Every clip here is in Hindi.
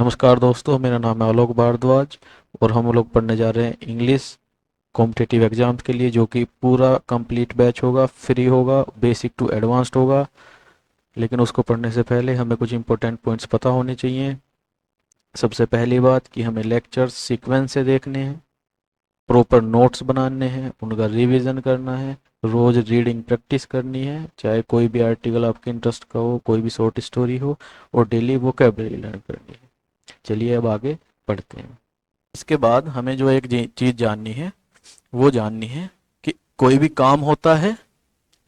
नमस्कार दोस्तों, मेरा नाम है आलोक भारद्वाज और हम लोग पढ़ने जा रहे हैं इंग्लिश कॉम्पिटिटिव एग्जाम्स के लिए, जो कि पूरा कंप्लीट बैच होगा, फ्री होगा, बेसिक टू एडवांस्ड होगा। लेकिन उसको पढ़ने से पहले हमें कुछ इंपॉर्टेंट पॉइंट्स पता होने चाहिए। सबसे पहली बात कि हमें लेक्चर्स सीक्वेंस से देखने हैं, प्रॉपर नोट्स बनाने हैं, उनका रिवीजन करना है, रोज रीडिंग प्रैक्टिस करनी है, चाहे कोई भी आर्टिकल आपके इंटरेस्ट का हो, कोई भी शॉर्ट स्टोरी हो, और डेली वोकेबलरी लर्न करनी है। चलिए अब आगे पढ़ते हैं। इसके बाद हमें जो एक चीज जाननी है, वो जाननी है कि कोई भी काम होता है,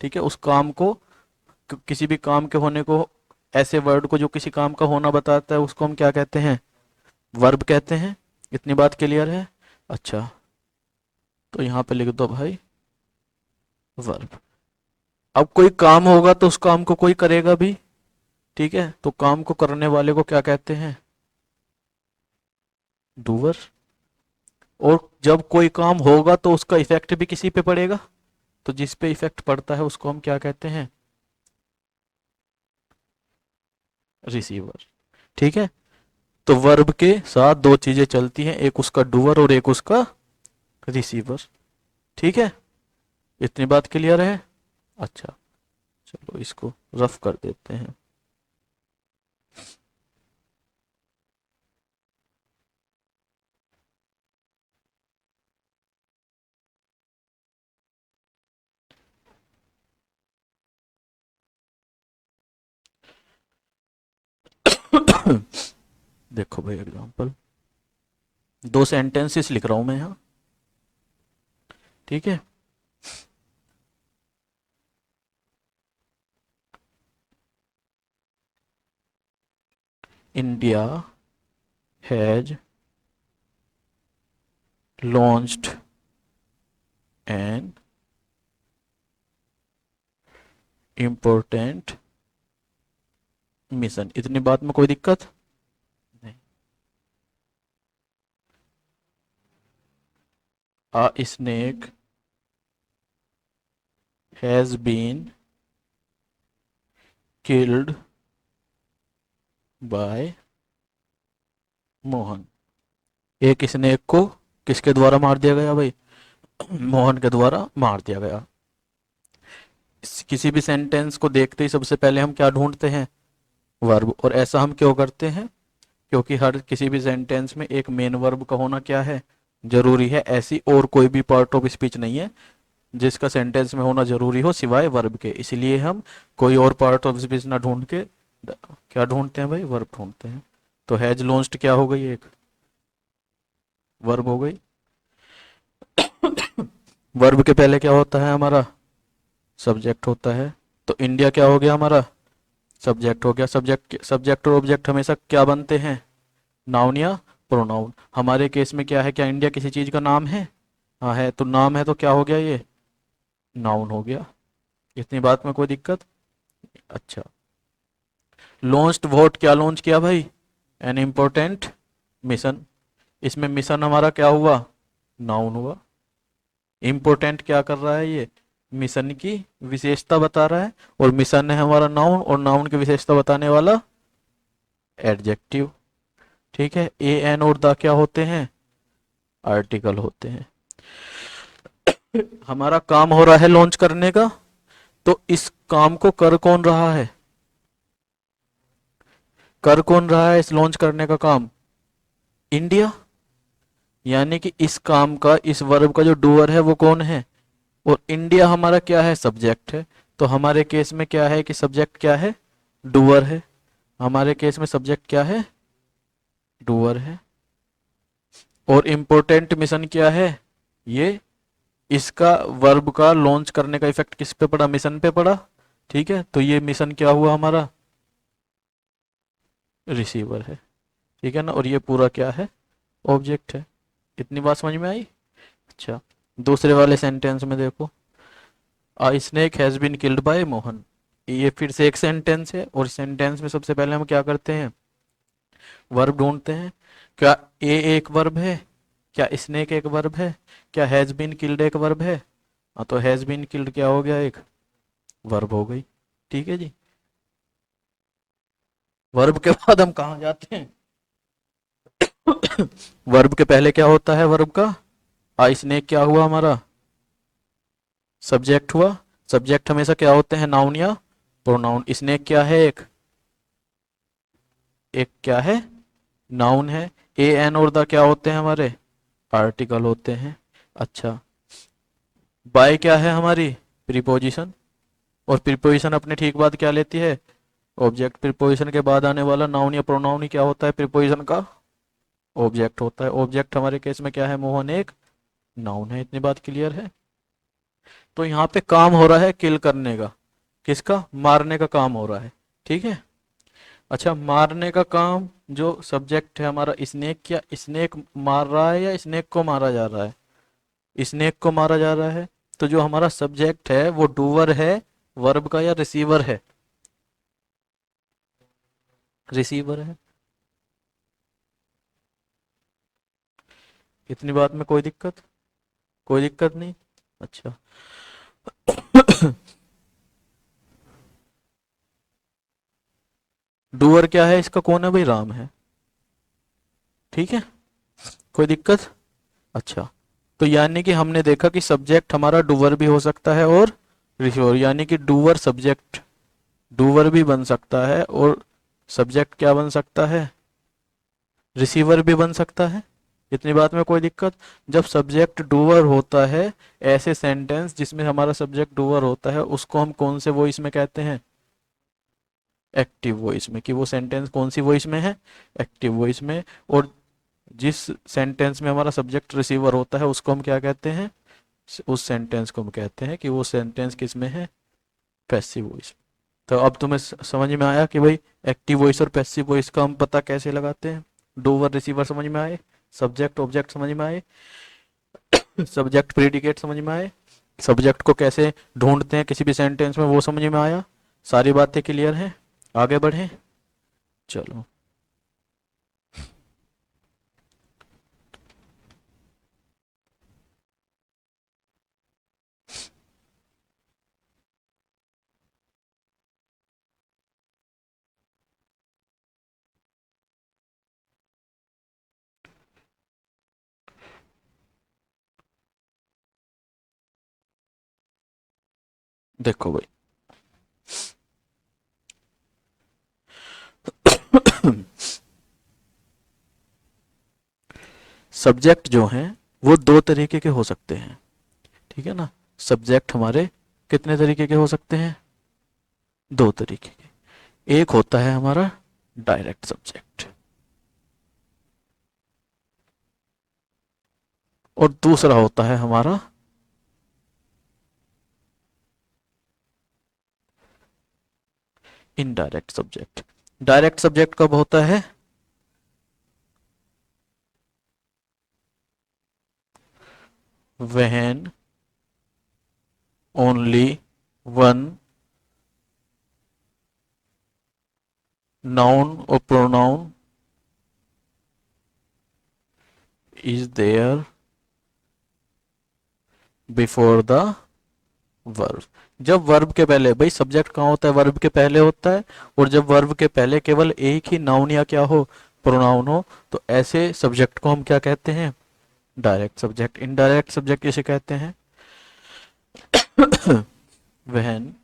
ठीक है, उस काम को, किसी भी काम के होने को, ऐसे वर्ड को जो किसी काम का होना बताता है, उसको हम क्या कहते हैं? वर्ब कहते हैं। इतनी बात क्लियर है? अच्छा, तो यहाँ पे लिख दो भाई वर्ब। अब कोई काम होगा तो उस काम को कोई करेगा भी, ठीक है, तो काम को करने वाले को क्या कहते हैं? डूअर। और जब कोई काम होगा तो उसका इफेक्ट भी किसी पे पड़ेगा, तो जिस पे इफेक्ट पड़ता है उसको हम क्या कहते हैं? रिसीवर। ठीक है, तो वर्ब के साथ दो चीजें चलती हैं, एक उसका डूअर और एक उसका रिसीवर। ठीक है, इतनी बात क्लियर है? अच्छा, चलो इसको रफ कर देते हैं। देखो भाई एग्जांपल, दो सेंटेंसेस लिख रहा हूं मैं यहाँ। ठीक है, India has launched an important mission. इतनी बात में कोई दिक्कत नहीं? A snake has been killed by Mohan. एक स्नेक को किसके द्वारा मार दिया गया भाई? मोहन के द्वारा मार दिया गया। किसी भी सेंटेंस को देखते ही सबसे पहले हम क्या ढूंढते हैं? वर्ब। और ऐसा हम क्यों करते हैं? क्योंकि हर किसी भी सेंटेंस में एक मेन वर्ब का होना क्या है? जरूरी है। ऐसी और कोई भी पार्ट ऑफ स्पीच नहीं है जिसका सेंटेंस में होना जरूरी हो सिवाय वर्ब के, इसलिए हम कोई और पार्ट ऑफ स्पीच ना ढूंढ के क्या ढूंढते हैं भाई? वर्ब ढूंढते हैं। तो हैज लॉन्च्ड क्या हो गई? एक वर्ब हो गई। वर्ब के पहले क्या होता है हमारा? सब्जेक्ट होता है। तो इंडिया क्या हो गया हमारा? सब्जेक्ट हो गया। सब्जेक्ट और ऑब्जेक्ट हमेशा क्या बनते हैं? नाउन या प्रोनाउन। हमारे केस में क्या है? क्या इंडिया किसी चीज का नाम है? हाँ है, तो नाम है तो क्या हो गया? ये नाउन हो गया। इतनी बात में कोई दिक्कत? अच्छा, लॉन्च्ड वोट, क्या लॉन्च किया भाई? An important mission. इसमें मिशन हमारा क्या हुआ? नाउन हुआ। इम्पोर्टेंट क्या कर रहा है? ये मिशन की विशेषता बता रहा है, और मिशन है हमारा नाउन, और नाउन की विशेषता बताने वाला एडजेक्टिव। ठीक है, ए एन और द क्या होते हैं? आर्टिकल होते हैं। हमारा काम हो रहा है लॉन्च करने का, तो इस काम को कर कौन रहा है? कर कौन रहा है इस लॉन्च करने का काम? इंडिया। यानी कि इस काम का, इस वर्ब का जो डूअर है वो कौन है? और इंडिया हमारा क्या है? सब्जेक्ट है। तो हमारे केस में क्या है कि सब्जेक्ट क्या है? डूअर है। हमारे केस में सब्जेक्ट क्या है? डूअर है। और इम्पोर्टेंट मिशन क्या है? ये इसका वर्ब का लॉन्च करने का इफेक्ट किस पे पड़ा? मिशन पे पड़ा। ठीक है, तो ये मिशन क्या हुआ हमारा? रिसीवर है। ठीक है ना, और ये पूरा क्या है? ऑब्जेक्ट है। इतनी बात समझ में आई? अच्छा, दूसरे वाले सेंटेंस में देखो, a snake has been killed by Mohan. ये फिर से एक सेंटेंस है, और सेंटेंस में सबसे पहले हम क्या करते हैं? वर्ब ढूंढते हैं। क्या ए एक वर्ब है? क्या स्नेक एक वर्ब है? क्या हैज बीन किल्ड एक वर्ब है? हाँ, तो हैज बीन किल्ड क्या हो गया? एक वर्ब हो गई। ठीक है जी। वर्ब के बाद हम कहाँ जाते हैं? वर्ब के पहले क्या होता है वर्ब का? आई स्नेक क्या हुआ हमारा? सब्जेक्ट हुआ। सब्जेक्ट हमेशा क्या होते हैं? नाउन या प्रोनाउन। स्नेक क्या है? एक एक क्या है? नाउन है। ए एन और द क्या होते हैं हमारे? आर्टिकल होते हैं। अच्छा, बाय क्या है हमारी? प्रीपोजिशन। और प्रीपोजिशन अपने ठीक बाद क्या लेती है? ऑब्जेक्ट। प्रीपोजिशन के बाद आने वाला नाउन या प्रोनाउन ही क्या होता है? प्रीपोजिशन का ऑब्जेक्ट होता है। ऑब्जेक्ट हमारे केस में क्या है मोहन? एक नाउन है। इतनी बात क्लियर है? तो यहाँ पे काम हो रहा है किल करने का। किसका? मारने का काम हो रहा है। ठीक है। अच्छा, मारने का काम। जो सब्जेक्ट है हमारा स्नेक, क्या स्नेक मार रहा है या स्नेक को मारा जा रहा है? स्नेक को मारा जा रहा है। तो जो हमारा सब्जेक्ट है वो डूवर है वर्ब का या रिसीवर है? रिसीवर है। इतनी बात में कोई दिक्कत? कोई दिक्कत नहीं। अच्छा। डूअर क्या है इसका? कौन है भाई? राम है। ठीक है। कोई दिक्कत? अच्छा। तो यानी कि हमने देखा कि सब्जेक्ट हमारा डूवर भी हो सकता है और रिसीवर, यानी कि डूवर सब्जेक्ट डूवर भी बन सकता है और सब्जेक्ट क्या बन सकता है? रिसीवर भी बन सकता है। इतनी बात में कोई दिक्कत? जब सब्जेक्ट डूवर होता है, ऐसे सेंटेंस जिसमें हमारा सब्जेक्ट डूवर होता है उसको हम कौन से वॉइस में कहते हैं? एक्टिव वॉइस में। कि वो सेंटेंस कौन सी वॉइस में है? एक्टिव वॉइस में। और जिस सेंटेंस में हमारा सब्जेक्ट रिसीवर होता है उसको हम क्या कहते हैं? उस सेंटेंस को हम कहते हैं कि वो सेंटेंस किस में है? Passive voice. तो अब तुम्हें समझ में आया कि भाई एक्टिव वॉइस और पैसिव वॉइस का हम पता कैसे लगाते हैं? डूवर रिसीवर समझ में आए? सब्जेक्ट ऑब्जेक्ट समझ में आए? सब्जेक्ट प्रीडिकेट समझ में आए? सब्जेक्ट को कैसे ढूंढते हैं किसी भी सेंटेंस में वो समझ में आया? सारी बातें क्लियर हैं? आगे बढ़ें। चलो। देखो भाई, सब्जेक्ट जो हैं वो दो तरीके के हो सकते हैं। ठीक है ना? सब्जेक्ट हमारे कितने तरीके के हो सकते हैं? दो तरीके के। एक होता है हमारा डायरेक्ट सब्जेक्ट और दूसरा होता है हमारा इनडायरेक्ट सब्जेक्ट। डायरेक्ट सब्जेक्ट कब होता है? व्हेन ओनली वन नाउन और pronoun is there before the verb. जब वर्ब के पहले, भाई सब्जेक्ट कहाँ होता है? वर्ब के पहले होता है। और जब वर्ब के पहले केवल एक ही नाउन या क्या हो? प्रोनाउन हो, तो ऐसे सब्जेक्ट को हम क्या कहते हैं? Direct subject. इनडायरेक्ट सब्जेक्ट किसे कहते हैं? When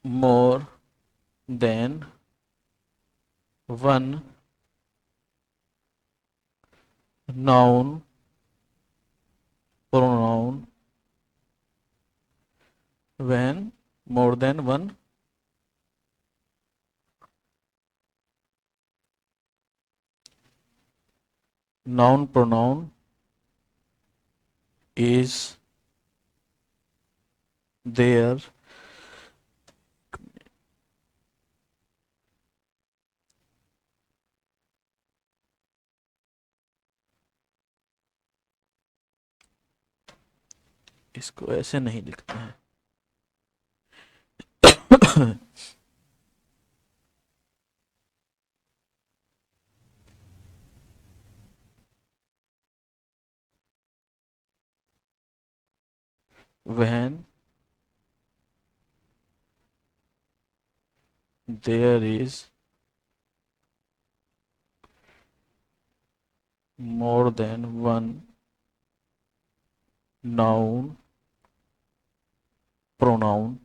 more than one noun pronoun, when more than one noun pronoun is there. इसको ऐसे नहीं लिखते हैं। When there is more than one noun pronoun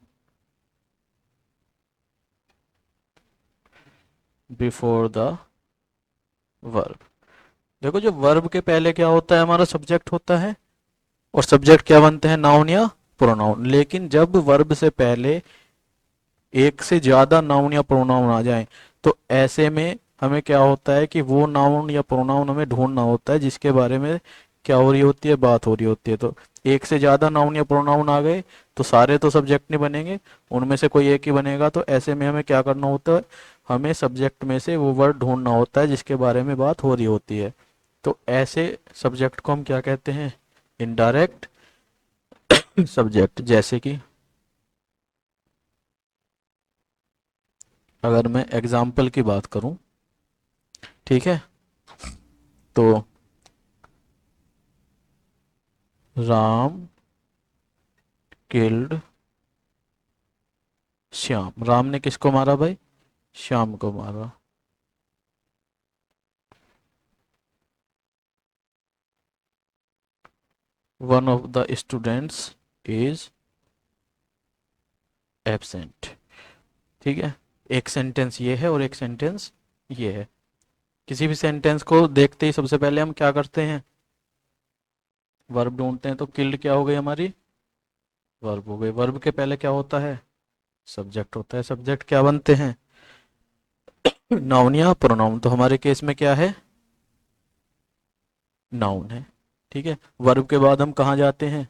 before the verb. देखो, जो वर्ब के पहले क्या होता है, हमारा सब्जेक्ट होता है, और सब्जेक्ट क्या बनते हैं, नाउन या प्रोनाउन। लेकिन जब वर्ब से पहले एक से ज्यादा नाउन या प्रोनाउन आ जाए, तो ऐसे में हमें क्या होता है कि वो नाउन या प्रोनाउन हमें ढूंढना होता है जिसके बारे में क्या हो रही होती है, बात हो रही होती है। तो एक से ज्यादा नाउन या प्रोनाउन आ गए तो सारे तो सब्जेक्ट नहीं बनेंगे, उनमें से कोई एक ही बनेगा। तो ऐसे में हमें क्या करना होता है, हमें सब्जेक्ट में से वो वर्ड ढूंढना होता है जिसके बारे में बात हो रही होती है। तो ऐसे सब्जेक्ट को हम क्या कहते हैं, इनडायरेक्ट सब्जेक्ट। जैसे कि अगर मैं एग्जाम्पल की बात करूं, ठीक है, तो राम किल्ड श्याम। राम ने किसको मारा भाई, श्याम को मारा। One of the students is absent. ठीक है, एक सेंटेंस ये है और एक सेंटेंस ये है। किसी भी सेंटेंस को देखते ही सबसे पहले हम क्या करते हैं, वर्ब ढूंढते हैं। तो किल्ड क्या हो गई हमारी, वर्ब हो गई। वर्ब के पहले क्या होता है, सब्जेक्ट होता है। सब्जेक्ट क्या बनते हैं, नाउन या प्रोनाउन। तो हमारे केस में क्या है, नाउन है। ठीक है, वर्ब के बाद हम कहाँ जाते हैं,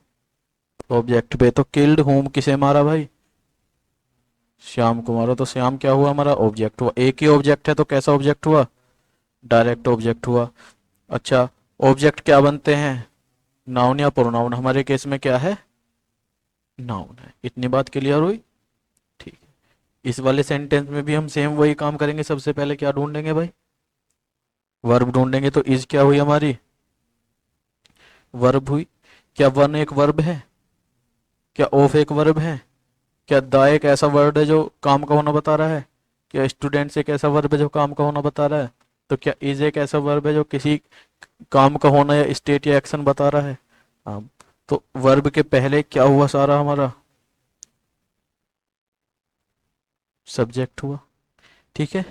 ऑब्जेक्ट पे। तो किल्ड होम किसे मारा भाई, श्याम को मारा। तो श्याम क्या हुआ, हमारा ऑब्जेक्ट हुआ। एक ही ऑब्जेक्ट है तो कैसा ऑब्जेक्ट हुआ, डायरेक्ट ऑब्जेक्ट हुआ। अच्छा, ऑब्जेक्ट क्या बनते हैं, नाउन या प्रोनाउन। हमारे केस में क्या है, नाउन है। इतनी बात क्लियर हुई। ठीक है, इस वाले सेंटेंस में भी हम सेम वही काम करेंगे। सबसे पहले क्या ढूंढेंगे भाई, वर्ब ढूंढेंगे। तो इज क्या हुई हमारी, वर्ब हुई। क्या वन एक वर्ब है, क्या ऑफ एक वर्ब है, क्या द एक ऐसा वर्ड है जो काम का होना बता रहा है, क्या स्टूडेंट्स एक ऐसा वर्ब है जो काम का होना बता रहा है, तो क्या इज एक ऐसा वर्ब है जो किसी काम का होना या स्टेट या एक्शन बता रहा है। हाँ, तो वर्ब के पहले क्या हुआ, सारा हमारा सब्जेक्ट हुआ। ठीक है,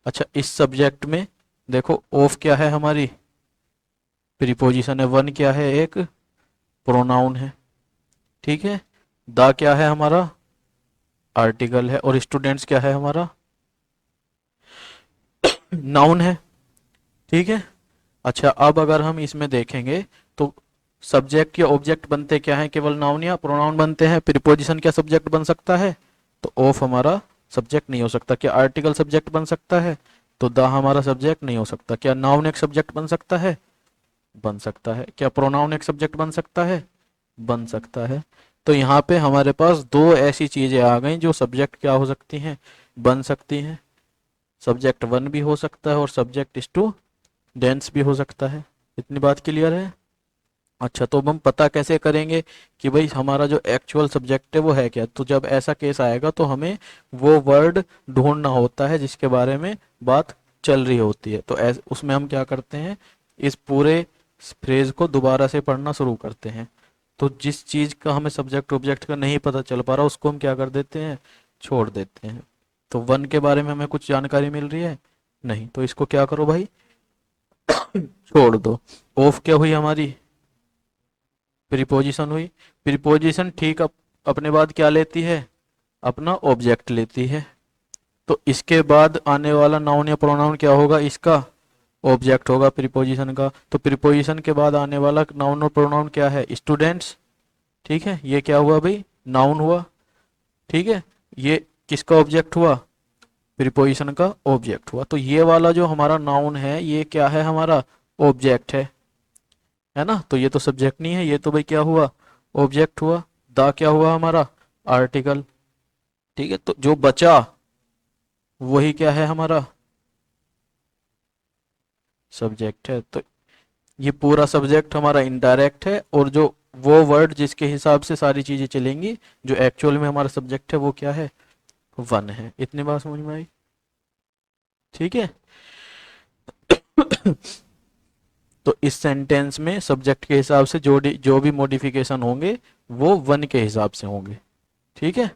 अच्छा, इस सब्जेक्ट में देखो, ऑफ क्या है हमारी, प्रीपोजिशन है। वन क्या है, एक प्रोनाउन है। ठीक है, द क्या है हमारा, आर्टिकल है। और स्टूडेंट्स क्या है हमारा, नाउन है। ठीक है, अच्छा, अब अगर हम इसमें देखेंगे तो सब्जेक्ट या ऑब्जेक्ट बनते क्या है, केवल नाउन या प्रोनाउन बनते हैं। प्रीपोजिशन क्या सब्जेक्ट बन सकता है, तो ऑफ हमारा सब्जेक्ट नहीं हो सकता। क्या आर्टिकल सब्जेक्ट बन सकता है, तो द हमारा सब्जेक्ट नहीं हो सकता। क्या नाउन एक सब्जेक्ट बन सकता है, बन सकता है। क्या प्रोनाउन एक सब्जेक्ट बन सकता है, बन सकता है। तो यहाँ पे हमारे पास दो ऐसी चीजें आ गई जो सब्जेक्ट क्या हो सकती हैं, बन सकती हैं। सब्जेक्ट वन भी हो सकता है और सब्जेक्ट स्टूडेंट्स भी हो सकता है। इतनी बात क्लियर है। अच्छा, तो अब हम पता कैसे करेंगे कि भाई हमारा जो एक्चुअल सब्जेक्ट है वो है क्या। तो जब ऐसा केस आएगा तो हमें वो वर्ड ढूंढना होता है जिसके बारे में बात चल रही होती है। तो उसमें हम क्या करते हैं, इस पूरे फ्रेज को दोबारा से पढ़ना शुरू करते हैं। तो जिस चीज का हमें सब्जेक्ट ऑब्जेक्ट का नहीं पता चल पा रहा उसको हम क्या कर देते हैं, छोड़ देते हैं। तो वन के बारे में हमें कुछ जानकारी मिल रही है, नहीं, तो इसको क्या करो भाई, छोड़ दो। ऑफ क्या हुई हमारी, प्रीपोजिशन हुई। प्रीपोजिशन ठीक अपने बाद क्या लेती है, अपना ऑब्जेक्ट लेती है। तो इसके बाद आने वाला नाउन या प्रोनाउन क्या होगा, इसका ऑब्जेक्ट होगा प्रीपोजिशन का। तो प्रीपोजिशन के बाद आने वाला नाउन और प्रोनाउन क्या है, स्टूडेंट्स। ठीक है, ये क्या हुआ भाई, नाउन हुआ। ठीक है, ये किसका ऑब्जेक्ट हुआ, प्रीपोजिशन का ऑब्जेक्ट हुआ। तो ये वाला जो हमारा नाउन है ये क्या है, हमारा ऑब्जेक्ट है ना। तो ये तो सब्जेक्ट नहीं है, ये तो भाई क्या हुआ, ऑब्जेक्ट हुआ। द क्या हुआ हमारा, आर्टिकल। ठीक है, तो जो बचा वही क्या है हमारा, सब्जेक्ट है। तो ये पूरा सब्जेक्ट हमारा इनडायरेक्ट है, और जो वो वर्ड जिसके हिसाब से सारी चीजें चलेंगी, जो एक्चुअल में हमारा सब्जेक्ट है वो क्या है, वन है। इतनी बात समझ में आई। ठीक है। तो इस सेंटेंस में सब्जेक्ट के हिसाब से जो भी मॉडिफिकेशन होंगे वो वन के हिसाब से होंगे, ठीक है,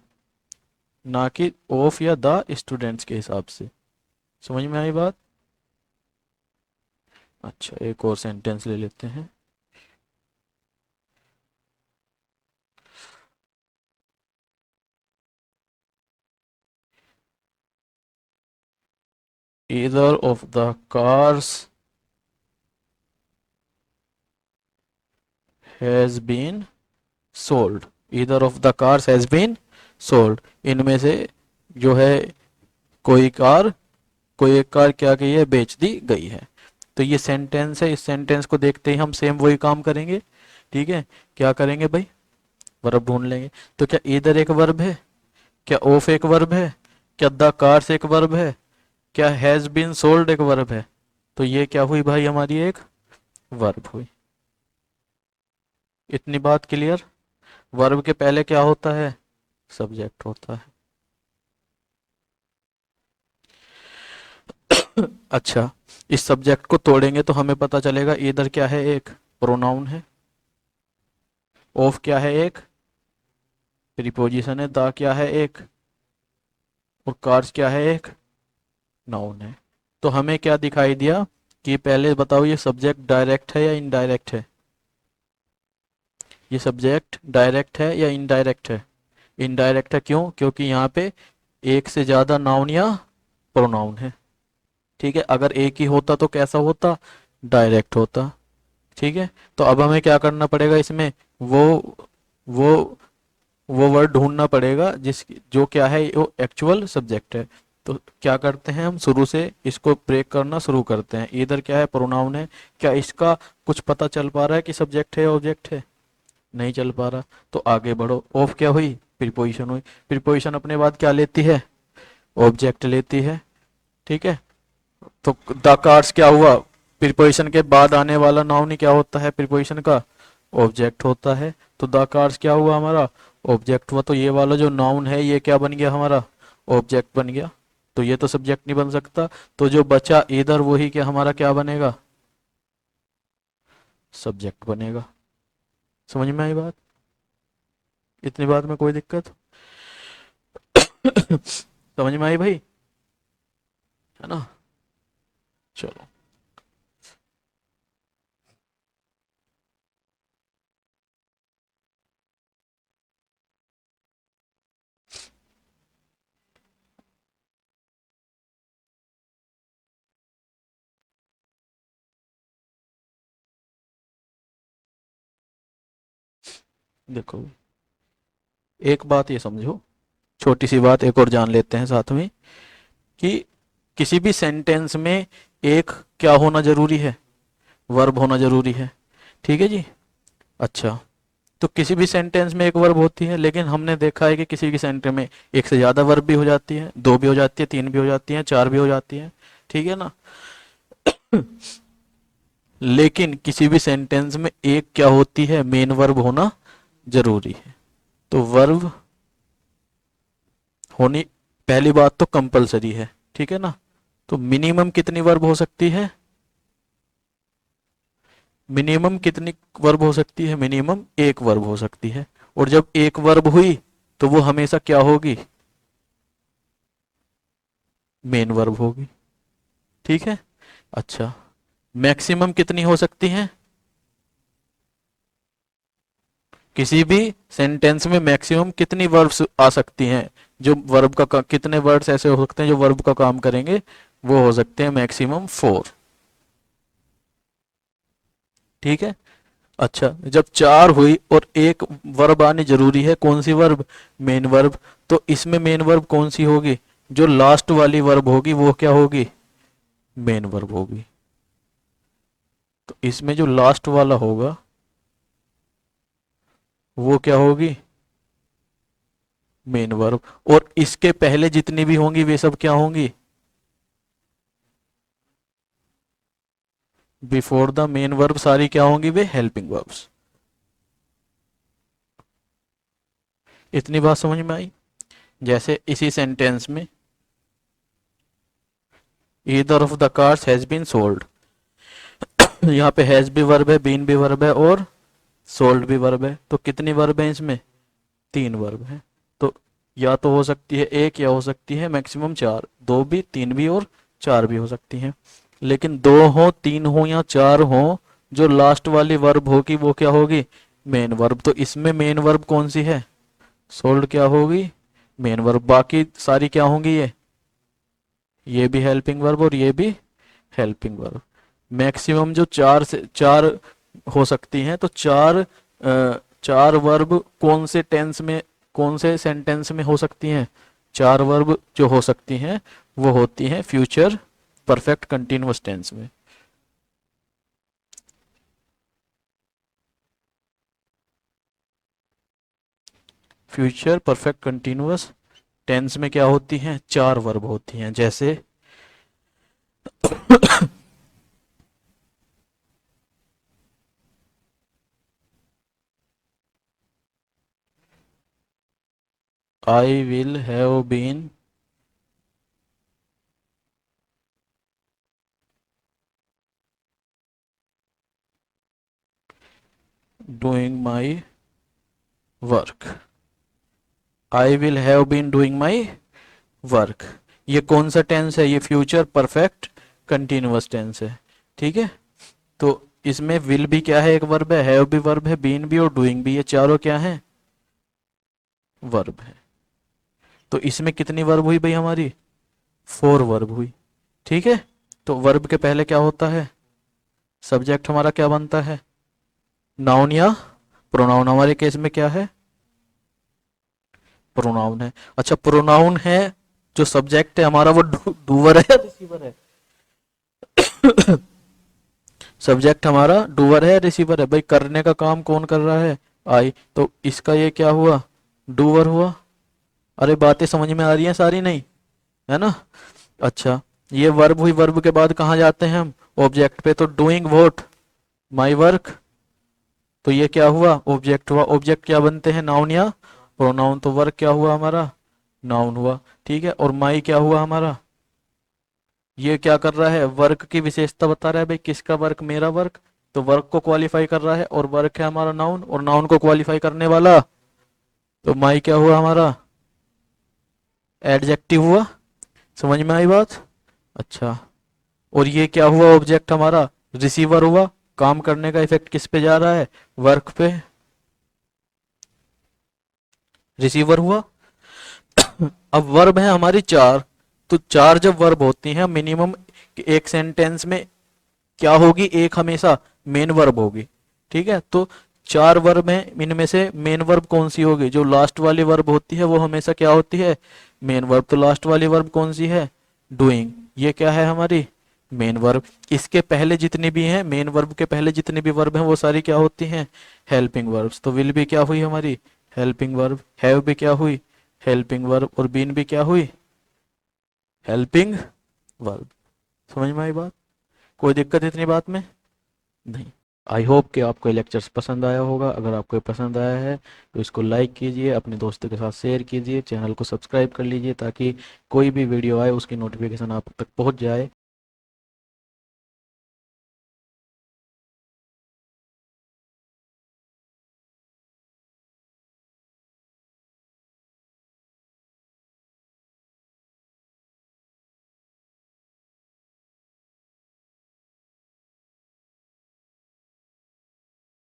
ना कि ऑफ या द स्टूडेंट्स के हिसाब से। समझ में आई बात? अच्छा, एक और सेंटेंस ले लेते हैं। Either of the cars has been sold. Either of the cars has been sold, इनमें से जो है कोई कार, कोई एक कार क्या गई है, बेच दी गई है। तो ये सेंटेंस है, इस सेंटेंस को देखते ही हम सेम वही काम करेंगे, ठीक है। क्या करेंगे भाई, वर्ब ढूंढ लेंगे। तो क्या ईदर एक वर्ब है, क्या ऑफ एक वर्ब है, क्या द कार्स एक वर्ब है, क्या हैज बीन सोल्ड एक वर्ब है? तो ये क्या हुई भाई, हमारी एक वर्ब हुई। इतनी बात क्लियर? वर्ब के पहले क्या होता है, सब्जेक्ट होता है। अच्छा, इस सब्जेक्ट को तोड़ेंगे तो हमें पता चलेगा ईदर क्या है, एक प्रोनाउन है, ऑफ क्या है, एक प्रीपोजिशन है, द क्या है, एक, और कार्स क्या है, एक नाउन है। तो हमें क्या दिखाई दिया कि पहले बताओ ये सब्जेक्ट डायरेक्ट है या इनडायरेक्ट है? ये सब्जेक्ट डायरेक्ट है या इनडायरेक्ट है? इनडायरेक्ट है, क्यों? क्योंकि यहाँ पे एक से ज्यादा नाउन या प्रोनाउन है, ठीक है। अगर एक ही होता तो कैसा होता, डायरेक्ट होता, ठीक है। तो अब हमें क्या करना पड़ेगा इसमें, वो वो वो वर्ड ढूंढना पड़ेगा जिस जो क्या है, वो एक्चुअल सब्जेक्ट है। तो क्या करते हैं हम, शुरू से इसको ब्रेक करना शुरू करते हैं। इधर क्या है, प्रोनाउन है, क्या इसका कुछ पता चल पा रहा है कि सब्जेक्ट है या ऑब्जेक्ट है? नहीं चल पा रहा। तो आगे बढ़ो, ऑफ क्या हुई, प्रीपोजिशन हुई। प्रीपोजिशन अपने बाद क्या लेती है, ऑब्जेक्ट लेती है, ठीक है। तो द कार्स क्या हुआ, प्रीपोजिशन के बाद आने वाला नाउन ही क्या होता है, प्रीपोजिशन का ऑब्जेक्ट होता है। तो द कार्स क्या हुआ हमारा, ऑब्जेक्ट हुआ। तो ये वाला जो नाउन है ये क्या बन गया हमारा, ऑब्जेक्ट बन गया। तो ये तो सब्जेक्ट नहीं बन सकता, तो जो बचा इधर वही क्या हमारा क्या बनेगा, सब्जेक्ट बनेगा। समझ में आई बात? इतनी बात में कोई दिक्कत? समझ में आई भाई, है ना? चलो, देखो एक बात ये समझो, छोटी सी बात एक और जान लेते हैं साथ में, कि किसी भी सेंटेंस में एक क्या होना जरूरी है, वर्ब होना जरूरी है, ठीक है जी। अच्छा, तो किसी भी सेंटेंस में एक वर्ब होती है, लेकिन हमने देखा है कि किसी भी सेंटेंस में एक से ज्यादा वर्ब भी हो जाती है, दो भी हो जाती है, तीन भी हो जाती है, चार भी हो जाती है, ठीक है ना। लेकिन किसी भी सेंटेंस में एक क्या होती है, मेन वर्ब होना जरूरी है। तो वर्ब होनी, पहली बात तो कंपलसरी है, ठीक है ना। तो मिनिमम कितनी वर्ब हो सकती है, मिनिमम कितनी वर्ब हो सकती है, मिनिमम एक वर्ब हो सकती है। और जब एक वर्ब हुई तो वो हमेशा क्या होगी, मेन वर्ब होगी, ठीक है। अच्छा, मैक्सिमम कितनी हो सकती हैं, किसी भी सेंटेंस में मैक्सिमम कितनी वर्ब्स आ सकती हैं, जो वर्ब का कितने वर्ड्स ऐसे हो सकते हैं जो वर्ब का काम करेंगे, वो हो सकते हैं मैक्सिमम 4, ठीक है। अच्छा, जब चार हुई और एक वर्ब आनी जरूरी है, कौन सी वर्ब, मेन वर्ब। तो इसमें मेन वर्ब कौन सी होगी, जो लास्ट वाली वर्ब होगी वो क्या होगी, मेन वर्ब होगी। तो इसमें जो लास्ट वाला होगा वो क्या होगी, मेन वर्ब। और इसके पहले जितनी भी होंगी वे सब क्या होंगी, बिफोर द मेन वर्ब सारी क्या होंगी, वे हेल्पिंग वर्ब्स। इतनी बात समझ में आई? जैसे इसी सेंटेंस में either of the cars has been sold, यहाँ पे हैज भी वर्ब है, बीन भी वर्ब है और सोल्ड भी वर्ब है। तो कितनी वर्ब है इसमें? 3 वर्ब है। तो या तो हो सकती है एक, या हो सकती है मैक्सिमम 4, 2 भी, 3 भी और 4 भी हो सकती हैं। लेकिन 2 हो, 3 हो या 4 हो, जो लास्ट वाली वर्ब होगी वो क्या होगी? Main verb. तो इसमें मेन वर्ब कौन सी है? सोल्ड क्या होगी? Main verb. बाकी सारी क्या होंगी? ये भी हेल्पिंग वर्ब और ये भी हेल्पिंग वर्ब। मैक्सिमम जो 4 हो सकती हैं, तो 4 वर्ब कौन से टेंस में, कौन से सेंटेंस में हो सकती हैं? 4 वर्ब जो हो सकती हैं वो होती हैं फ्यूचर परफेक्ट कंटिन्यूअस टेंस में। फ्यूचर परफेक्ट कंटिन्यूअस टेंस में क्या होती हैं? 4 वर्ब होती हैं। जैसे I will have been doing my work. I will have been doing my work. ये कौन सा टेंस है? ये फ्यूचर परफेक्ट कंटिन्यूअस टेंस है। ठीक है। तो इसमें विल भी क्या है? एक वर्ब है, हैव भी वर्ब है, बीन भी और डूइंग भी, ये चारों क्या है? वर्ब है। तो इसमें कितनी वर्ब हुई भाई हमारी? 4 वर्ब हुई। ठीक है। तो वर्ब के पहले क्या होता है? सब्जेक्ट हमारा क्या बनता है? नाउन या प्रोनाउन। हमारे केस में क्या है? प्रोनाउन है। अच्छा, प्रोनाउन है, जो सब्जेक्ट है हमारा वो डूवर है या रिसीवर है? सब्जेक्ट हमारा डूवर है या रिसीवर है? भाई करने का काम कौन कर रहा है? आई। तो इसका ये क्या हुआ? डूवर हुआ। अरे बातें समझ में आ रही हैं सारी? नहीं है ना? अच्छा, ये वर्ब हुई। वर्ब के बाद कहाँ जाते हैं हम? ऑब्जेक्ट पे। तो डूइंग व्हाट? My work. तो ये क्या हुआ? ऑब्जेक्ट हुआ। ऑब्जेक्ट क्या बनते हैं? नाउन या प्रोनाउन। तो वर्क क्या हुआ हमारा? नाउन हुआ। ठीक है। और माई क्या हुआ हमारा? ये क्या कर रहा है? वर्क की विशेषता बता रहा है भाई, किसका वर्क? मेरा वर्क। तो वर्क को क्वालिफाई कर रहा है, और वर्क है हमारा नाउन, और नाउन को क्वालिफाई करने वाला तो माई क्या हुआ हमारा? एडजेक्टिव हुआ। समझ में आई बात? अच्छा, और ये क्या हुआ? ऑब्जेक्ट हमारा रिसीवर हुआ। काम करने का इफेक्ट किस पे जा रहा है? वर्क पे। रिसीवर हुआ। अब वर्ब है हमारी 4। तो 4 जब वर्ब होती हैं मिनिमम एक सेंटेंस में क्या होगी? एक हमेशा मेन वर्ब होगी। ठीक है। तो 4 वर्ब हैं, इनमें से मेन वर्ब कौन सी होगी? जो लास्ट वाली वर्ब होती है वो हमेशा क्या होती है? Main verb. तो लास्ट वाली वर्ब कौन सी है? डूइंग। ये क्या है हमारी? Main verb. इसके पहले जितनी भी हैं, मेन वर्ब के पहले जितनी भी वर्ब हैं वो सारी क्या होती हैं? Helping verbs. तो विल भी क्या हुई हमारी? Helping verb. हैव भी क्या हुई? Helping verb. और बीन भी क्या हुई? Helping verb. समझ में आई बात? कोई दिक्कत इतनी बात में? नहीं। आई होप कि आपको ये लेक्चर्स पसंद आया होगा। अगर आपको ये पसंद आया है तो इसको लाइक कीजिए, अपने दोस्तों के साथ शेयर कीजिए, चैनल को सब्सक्राइब कर लीजिए ताकि कोई भी वीडियो आए उसकी नोटिफिकेशन आप तक पहुंच जाए।